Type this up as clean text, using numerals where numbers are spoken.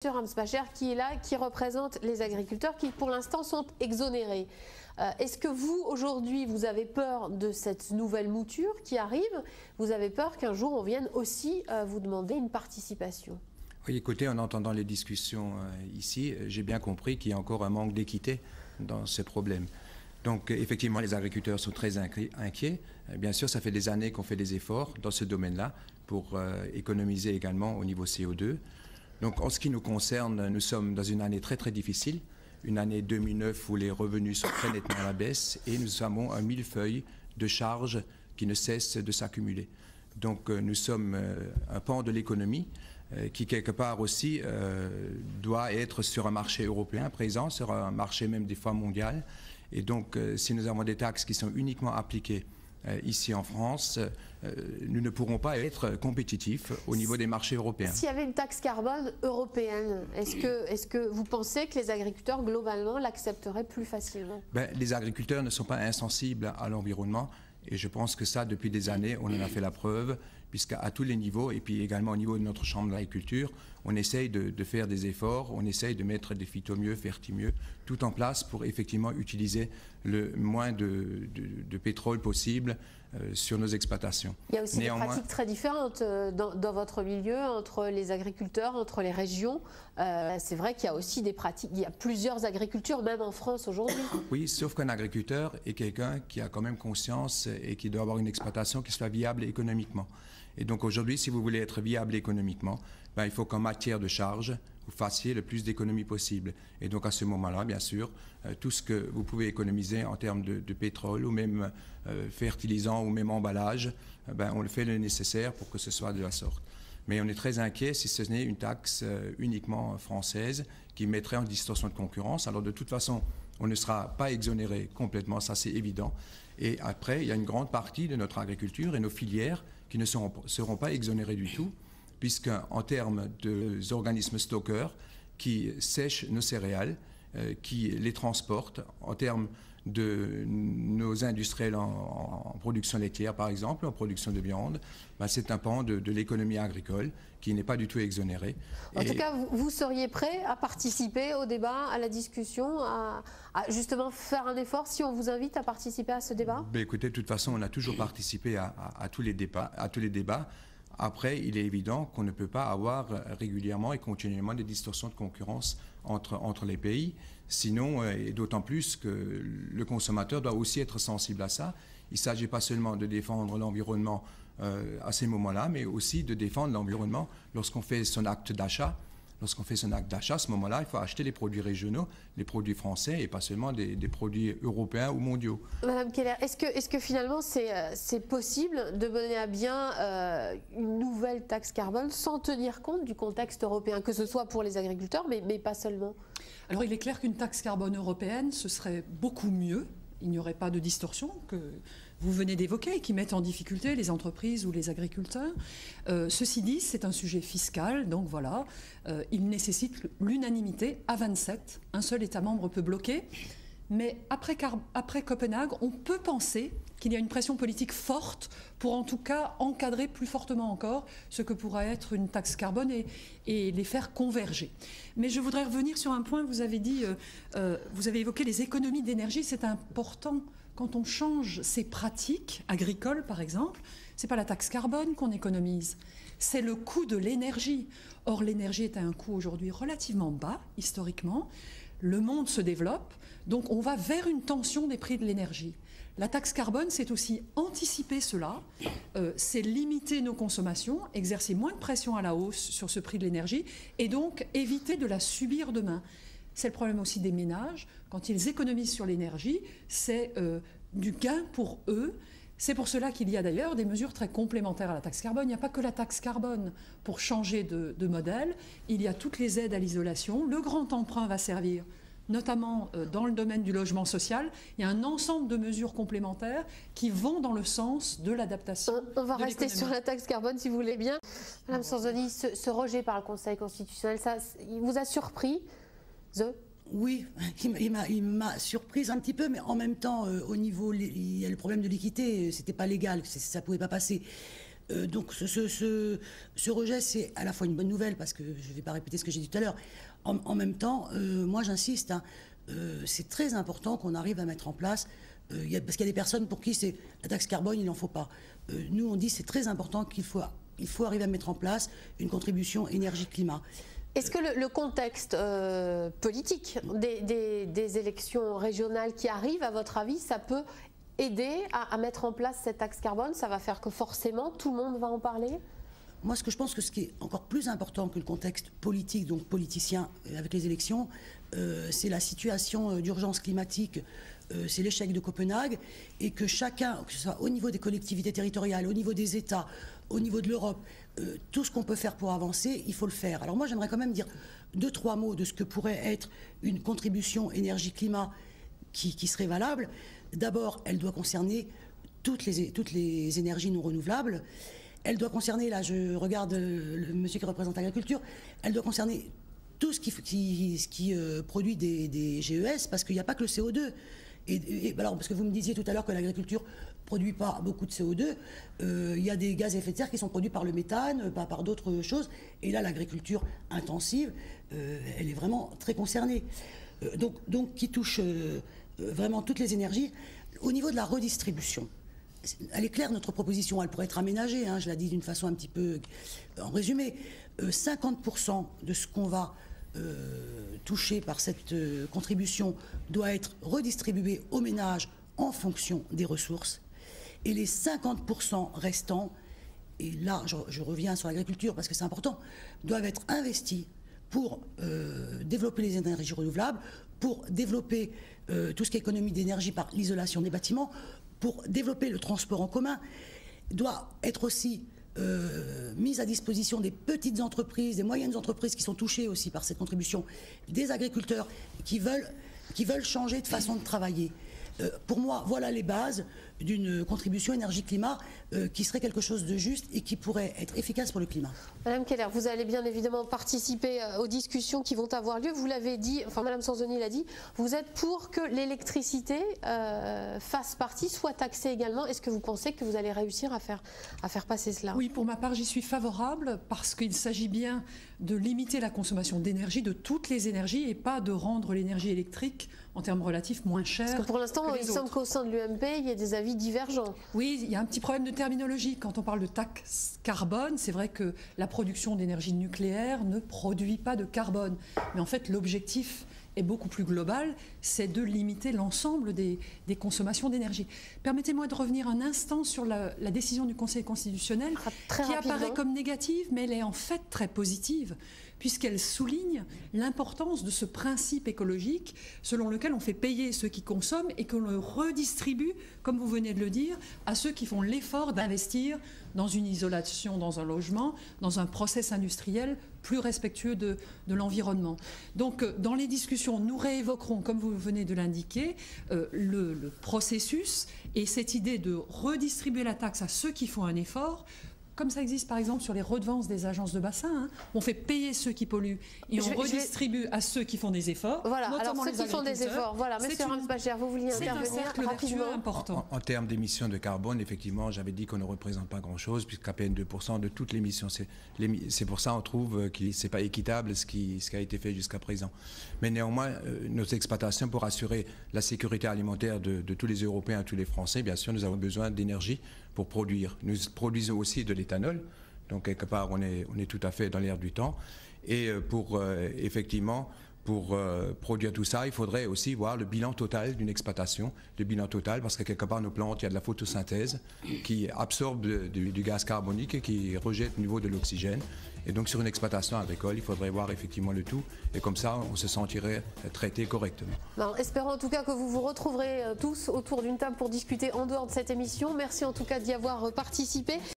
Amsbacher qui est là, qui représente les agriculteurs qui pour l'instant sont exonérés. Est-ce que vous, aujourd'hui, vous avez peur de cette nouvelle mouture qui arrive? Vous avez peur qu'un jour on vienne aussi vous demander une participation? Oui, écoutez, en entendant les discussions ici, j'ai bien compris qu'il y a encore un manque d'équité dans ces problèmes. Donc effectivement, les agriculteurs sont très inquiets. Bien sûr, ça fait des années qu'on fait des efforts dans ce domaine-là pour économiser également au niveau CO2. Donc en ce qui nous concerne, nous sommes dans une année très très difficile, une année 2009 où les revenus sont très nettement à la baisse et nous avons un millefeuille de charges qui ne cesse de s'accumuler. Donc nous sommes un pan de l'économie qui quelque part aussi doit être sur un marché européen présent, sur un marché même des fois mondial. Et donc si nous avons des taxes qui sont uniquement appliquées ici en France, nous ne pourrons pas être compétitifs au niveau des marchés européens. S'il y avait une taxe carbone européenne, est-ce que vous pensez que les agriculteurs globalement l'accepteraient plus facilement? Les agriculteurs ne sont pas insensibles à l'environnement. Et je pense que ça, depuis des années, on en a fait la preuve, puisqu'à tous les niveaux, et puis également au niveau de notre chambre d'agriculture, on essaye de faire des efforts, on essaye de mettre des phytomieux, fertimieux, tout en place pour effectivement utiliser le moins de pétrole possible sur nos exploitations. Il y a aussi des pratiques très différentes dans votre milieu, entre les agriculteurs, entre les régions. C'est vrai qu'il y a aussi des pratiques, il y a plusieurs agricultures, même en France aujourd'hui. Oui, sauf qu'un agriculteur est quelqu'un qui a quand même conscience et qui doit avoir une exploitation qui soit viable économiquement. Et donc aujourd'hui, si vous voulez être viable économiquement, il faut qu'en matière de charges, vous fassiez le plus d'économies possible. Et donc à ce moment-là, bien sûr, tout ce que vous pouvez économiser en termes de pétrole ou même fertilisant ou même emballage, on le fait le nécessaire pour que ce soit de la sorte. Mais on est très inquiet si ce n'est une taxe uniquement française qui mettrait en distorsion de concurrence. Alors de toute façon, on ne sera pas exonéré complètement, ça c'est évident. Et après, il y a une grande partie de notre agriculture et nos filières qui ne seront pas exonérées du tout, puisqu'en termes d'organismes stockeurs qui sèchent nos céréales, qui les transportent, en termes de nos industriels en production laitière par exemple, en production de viande, c'est un pan de l'économie agricole qui n'est pas du tout exonéré. En tout cas, vous seriez prêt à participer au débat, à la discussion, à justement faire un effort si on vous invite à participer à ce débat? Écoutez, de toute façon, on a toujours participé à tous les débats. Après, il est évident qu'on ne peut pas avoir régulièrement et continuellement des distorsions de concurrence entre les pays. Sinon, et d'autant plus que le consommateur doit aussi être sensible à ça. Il ne s'agit pas seulement de défendre l'environnement à ces moments-là, mais aussi de défendre l'environnement lorsqu'on fait son acte d'achat. Lorsqu'on fait son acte d'achat, à ce moment-là, il faut acheter les produits régionaux, les produits français et pas seulement des produits européens ou mondiaux. Madame Keller, est-ce que finalement c'est possible de mener à bien une nouvelle taxe carbone sans tenir compte du contexte européen, que ce soit pour les agriculteurs, mais pas seulement? Alors il est clair qu'une taxe carbone européenne, ce serait beaucoup mieux. Il n'y aurait pas de distorsion que vous venez d'évoquer qui mettent en difficulté les entreprises ou les agriculteurs. Ceci dit, c'est un sujet fiscal, donc voilà, il nécessite l'unanimité à 27. Un seul État membre peut bloquer. Mais après Copenhague, on peut penser qu'il y a une pression politique forte pour en tout cas encadrer plus fortement encore ce que pourra être une taxe carbone et les faire converger. Mais je voudrais revenir sur un point, vous avez dit, vous avez évoqué les économies d'énergie, c'est important quand on change ses pratiques agricoles par exemple, c'est pas la taxe carbone qu'on économise, c'est le coût de l'énergie. Or l'énergie est à un coût aujourd'hui relativement bas historiquement. Le monde se développe, donc on va vers une tension des prix de l'énergie. La taxe carbone, c'est aussi anticiper cela, c'est limiter nos consommations, exercer moins de pression à la hausse sur ce prix de l'énergie et donc éviter de la subir demain. C'est le problème aussi des ménages. Quand ils économisent sur l'énergie, c'est du gain pour eux. C'est pour cela qu'il y a d'ailleurs des mesures très complémentaires à la taxe carbone. Il n'y a pas que la taxe carbone pour changer de modèle. Il y a toutes les aides à l'isolation. Le grand emprunt va servir, notamment dans le domaine du logement social. Il y a un ensemble de mesures complémentaires qui vont dans le sens de l'adaptation. On va rester sur la taxe carbone si vous voulez bien. Madame Sanzoni, ce rejet par le Conseil constitutionnel, ça, il vous a surpris? Oui, il m'a surprise un petit peu, mais en même temps, au niveau, il y a le problème de l'équité, c'était pas légal, ça pouvait pas passer. Donc ce rejet, c'est à la fois une bonne nouvelle, parce que je ne vais pas répéter ce que j'ai dit tout à l'heure. En même temps, moi j'insiste, hein, c'est très important qu'on arrive à mettre en place, parce qu'il y a des personnes pour qui c'est la taxe carbone, il n'en faut pas. Nous on dit c'est très important qu'il faut arriver à mettre en place une contribution énergie-climat. Est-ce que le contexte politique des élections régionales qui arrivent, à votre avis, ça peut aider à mettre en place cette taxe carbone? Ça va faire que forcément tout le monde va en parler? Moi, je pense que ce qui est encore plus important que le contexte politique, donc politicien, avec les élections, c'est la situation d'urgence climatique, c'est l'échec de Copenhague, et que chacun, que ce soit au niveau des collectivités territoriales, au niveau des États, au niveau de l'Europe, tout ce qu'on peut faire pour avancer, il faut le faire. Alors moi, j'aimerais quand même dire 2-3 mots de ce que pourrait être une contribution énergie-climat qui serait valable. D'abord, elle doit concerner toutes les énergies non renouvelables. Elle doit concerner, là je regarde le monsieur qui représente l'agriculture, elle doit concerner tout ce qui produit des GES, parce qu'il n'y a pas que le CO2. Alors, parce que vous me disiez tout à l'heure que l'agriculture ne produit pas beaucoup de CO2, il y a des gaz à effet de serre qui sont produits par le méthane, par d'autres choses, et là l'agriculture intensive, elle est vraiment très concernée. Donc qui touche vraiment toutes les énergies. Au niveau de la redistribution, elle est claire notre proposition, elle pourrait être aménagée, hein, je l'ai dit d'une façon un petit peu en résumé. 50% de ce qu'on va touché par cette contribution doit être redistribué aux ménages en fonction des ressources, et les 50% restants, et là je reviens sur l'agriculture parce que c'est important, doivent être investis pour développer les énergies renouvelables, pour développer tout ce qui est économie d'énergie par l'isolation des bâtiments, pour développer le transport en commun, doit être aussi mise à disposition des petites entreprises, des moyennes entreprises qui sont touchées aussi par cette contribution, des agriculteurs qui veulent changer de façon de travailler. Pour moi, voilà les bases d'une contribution énergie-climat qui serait quelque chose de juste et qui pourrait être efficace pour le climat. Madame Keller, vous allez bien évidemment participer aux discussions qui vont avoir lieu. Vous l'avez dit, enfin Madame Sanzoni l'a dit, vous êtes pour que l'électricité fasse partie, soit taxée également. Est-ce que vous pensez que vous allez réussir à faire passer cela? Oui, pour ma part, j'y suis favorable parce qu'il s'agit bien de limiter la consommation d'énergie, de toutes les énergies, et pas de rendre l'énergie électrique en termes relatifs moins chère. Parce que pour l'instant, il semble qu'au sein de l'UMP, il y a des avis divergents. Oui, il y a un petit problème de terminologie. Quand on parle de taxe carbone, c'est vrai que la production d'énergie nucléaire ne produit pas de carbone. Mais en fait, l'objectif est beaucoup plus global, c'est de limiter l'ensemble des consommations d'énergie. Permettez-moi de revenir un instant sur la décision du Conseil constitutionnel qui apparaît comme négative, mais elle est en fait très positive, puisqu'elle souligne l'importance de ce principe écologique selon lequel on fait payer ceux qui consomment et qu'on le redistribue, comme vous venez de le dire, à ceux qui font l'effort d'investir dans une isolation, dans un logement, dans un process industriel plus respectueux de l'environnement. Donc, dans les discussions, nous réévoquerons, comme vous venez de l'indiquer, le processus et cette idée de redistribuer la taxe à ceux qui font un effort, comme ça existe par exemple sur les redevances des agences de bassin. Hein. On fait payer ceux qui polluent et on redistribue à ceux qui font des efforts. Voilà, alors ceux qui font des efforts. Voilà, Monsieur Ramsbacher, vous vouliez intervenir rapidement. Important. En termes d'émissions de carbone, effectivement, j'avais dit qu'on ne représente pas grand-chose, puisqu'à peine 2% de toutes les émissions. C'est pour ça qu'on trouve que ce n'est pas équitable ce qui a été fait jusqu'à présent. Mais néanmoins, nos exploitations, pour assurer la sécurité alimentaire de tous les Européens, tous les Français, bien sûr, nous avons besoin d'énergie pour produire. Nous produisons aussi de l'éthanol, donc quelque part on est tout à fait dans l'air du temps. Et effectivement, pour produire tout ça, il faudrait aussi voir le bilan total d'une exploitation, le bilan total, parce que quelque part nos plantes, il y a de la photosynthèse qui absorbe du gaz carbonique et qui rejette au niveau de l'oxygène. Et donc sur une exploitation agricole, il faudrait voir effectivement le tout, et comme ça on se sentirait traité correctement. Alors, espérons en tout cas que vous vous retrouverez tous autour d'une table pour discuter en dehors de cette émission. Merci en tout cas d'y avoir participé.